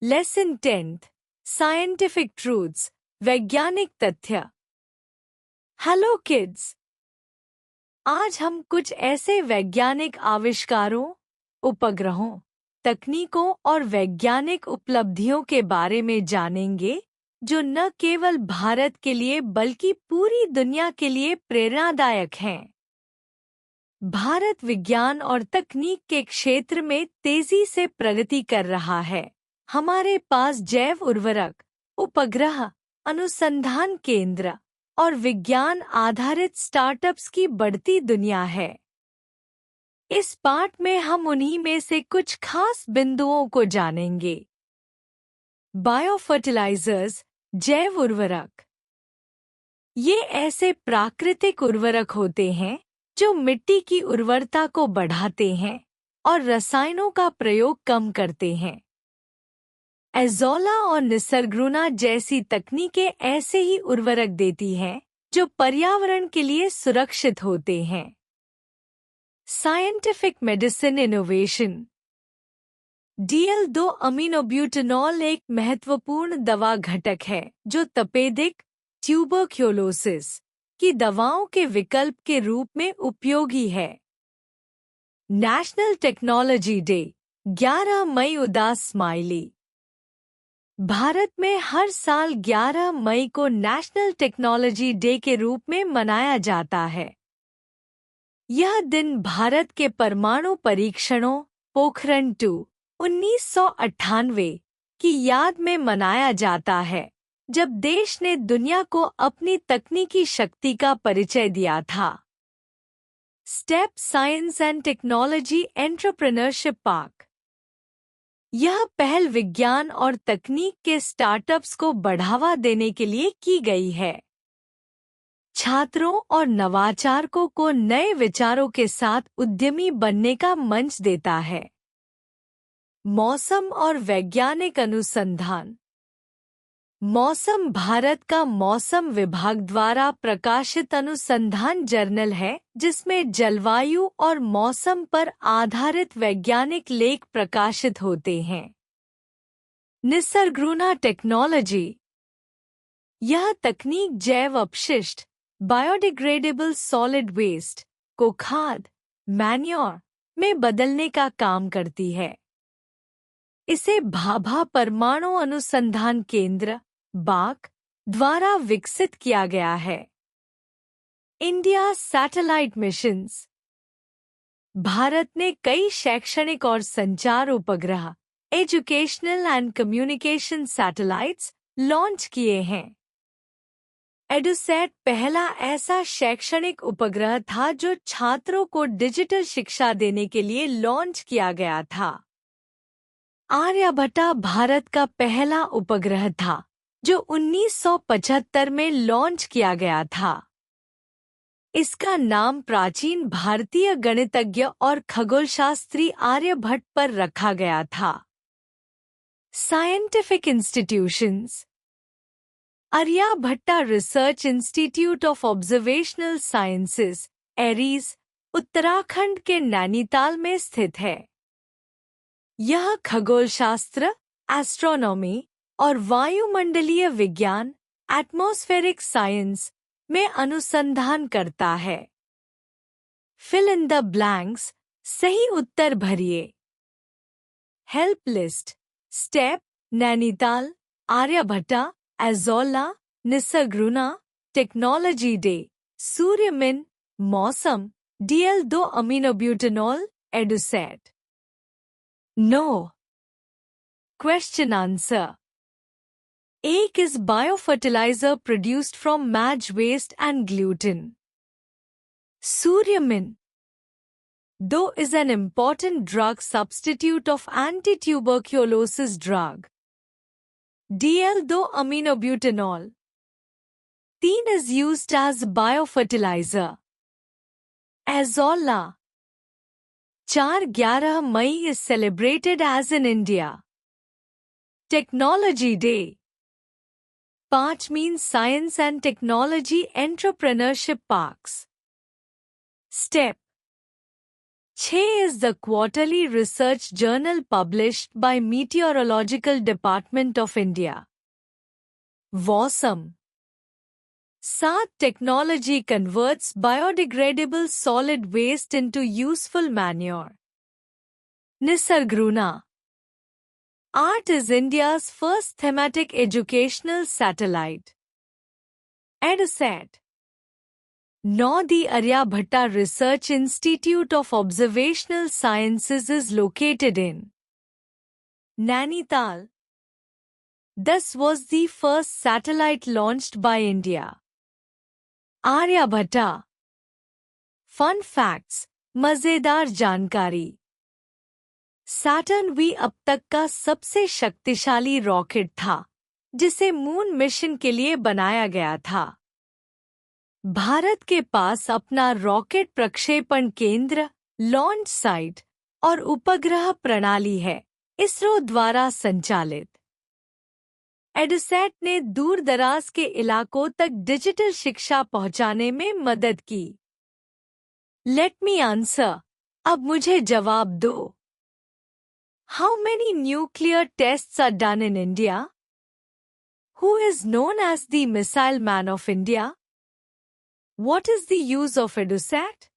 Lesson 10th scientific truths वैज्ञानिक तथ्य। Hello kids, आज हम कुछ ऐसे वैज्ञानिक आविष्कारों, उपग्रहों, तकनीकों और वैज्ञानिक उपलब्धियों के बारे में जानेंगे जो न केवल भारत के लिए बल्कि पूरी दुनिया के लिए प्रेरणादायक हैं। भारत विज्ञान और तकनीक के क्षेत्र में तेजी से प्रगति कर रहा है। हमारे पास जैव उर्वरक, उपग्रह, अनुसंधान केंद्र और विज्ञान आधारित स्टार्टअप्स की बढ़ती दुनिया है। इस पाठ में हम उन्हीं में से कुछ खास बिंदुओं को जानेंगे। बायोफर्टिलाइजर्स, जैव उर्वरक। ये ऐसे प्राकृतिक उर्वरक होते हैं जो मिट्टी की उर्वरता को बढ़ाते हैं और रसायनों का प्रयोग कम करते हैं। एज़ोला और निसर्गुना जैसी तकनीकें ऐसे ही उर्वरक देती हैं जो पर्यावरण के लिए सुरक्षित होते हैं। Scientific medicine innovation. DL2 अमीनोब्यूटेनॉल एक महत्वपूर्ण दवा घटक है जो तपेदिक, ट्यूबरक्लोसिस की दवाओं के विकल्प के रूप में उपयोगी है। नेशनल टेक्नोलॉजी डे 11 मई उदास स्माइली। भारत में हर साल 11 मई को नेशनल टेक्नोलॉजी डे के रूप में मनाया जाता है। यह दिन भारत के परमाणु परीक्षणों पोखरण 2 1998 की याद में मनाया जाता है, जब देश ने दुनिया को अपनी तकनीकी शक्ति का परिचय दिया था। Step science and technology entrepreneurship park. यह पहल विज्ञान और तकनीक के स्टार्टअप्स को बढ़ावा देने के लिए की गई है। छात्रों और नवाचारकों को नए विचारों के साथ उद्यमी बनने का मंच देता है। मौसम और वैज्ञानिक अनुसंधान। मौसम भारत का मौसम विभाग द्वारा प्रकाशित अनुसंधान जर्नल है जिसमें जलवायु और मौसम पर आधारित वैज्ञानिक लेख प्रकाशित होते हैं। निसर्गुना टेक्नोलॉजी। यह तकनीक जैव अपशिष्ट बायोडिग्रेडेबल सॉलिड वेस्ट को खाद मैन्योर में बदलने का काम करती है। इसे भाभा परमाणु अनुसंधान केंद्र बाक द्वारा विकसित किया गया है। India satellite missions. भारत ने कई शैक्षणिक और संचार उपग्रह educational and communication satellites launch किए हैं। एडुसैट पहला ऐसा शैक्षणिक उपग्रह था जो छात्रों को डिजिटल शिक्षा देने के लिए लॉन्च किया गया था। आर्यभट्टा भारत का पहला उपग्रह था जो 1975 में लॉन्च किया गया था। इसका नाम प्राचीन भारतीय गणितज्ञ और खगोलशास्त्री आर्यभट्ट पर रखा गया था। Scientific institutions. Aryabhatta research institute of observational sciences ARIES Uttarakhand के नैनीताल में स्थित है। यह खगोलशास्त्र, एस्ट्रोनॉमी और वायुमंडलीय विज्ञान एटमॉस्फेरिक साइंस में अनुसंधान करता है। फिल इन द ब्लैंक्स सही उत्तर भरिए। Help list. Step Nainital, Aryabhata, azolla, Nisargruna, technology day, सूर्यमिन, मौसम, DL2 aminobutanol, EDUSAT. No. Question answer. Aik is biofertilizer produced from madge waste and gluten. Suryamin, though, is an important drug substitute of anti-tuberculosis drug. DL2 aminobutanol. Teen is used as biofertilizer. Azolla. 4-11 May is celebrated as in India. Technology Day. 5 means Science and Technology Entrepreneurship Parks. Step 6 is the quarterly research journal published by Meteorological Department of India. Wasm. 7 technology converts biodegradable solid waste into useful manure. Nisargruna. 8 is India's first thematic educational satellite. EduSat. 9 The Aryabhatta Research Institute of Observational Sciences is located in Nainital. This was the first satellite launched by India. Aryabhatta. Fun facts, मजेदार जानकारी। Saturn we अब तक का सबसे शक्तिशाली rocket था, जिसे moon mission के लिए बनाया गया था। भारत के पास अपना रॉकेट प्रक्षेपण केंद्र, लॉन्च साइट और उपग्रह प्रणाली है, इसरो द्वारा संचालित। एडुसैट ने दूर दराज के इलाकों तक डिजिटल शिक्षा पहुंचाने में मदद की। लेट मी आंसर, अब मुझे जवाब दो। How many nuclear tests are done in India? Who is known as the Missile Man of India? What is the use of EduSat?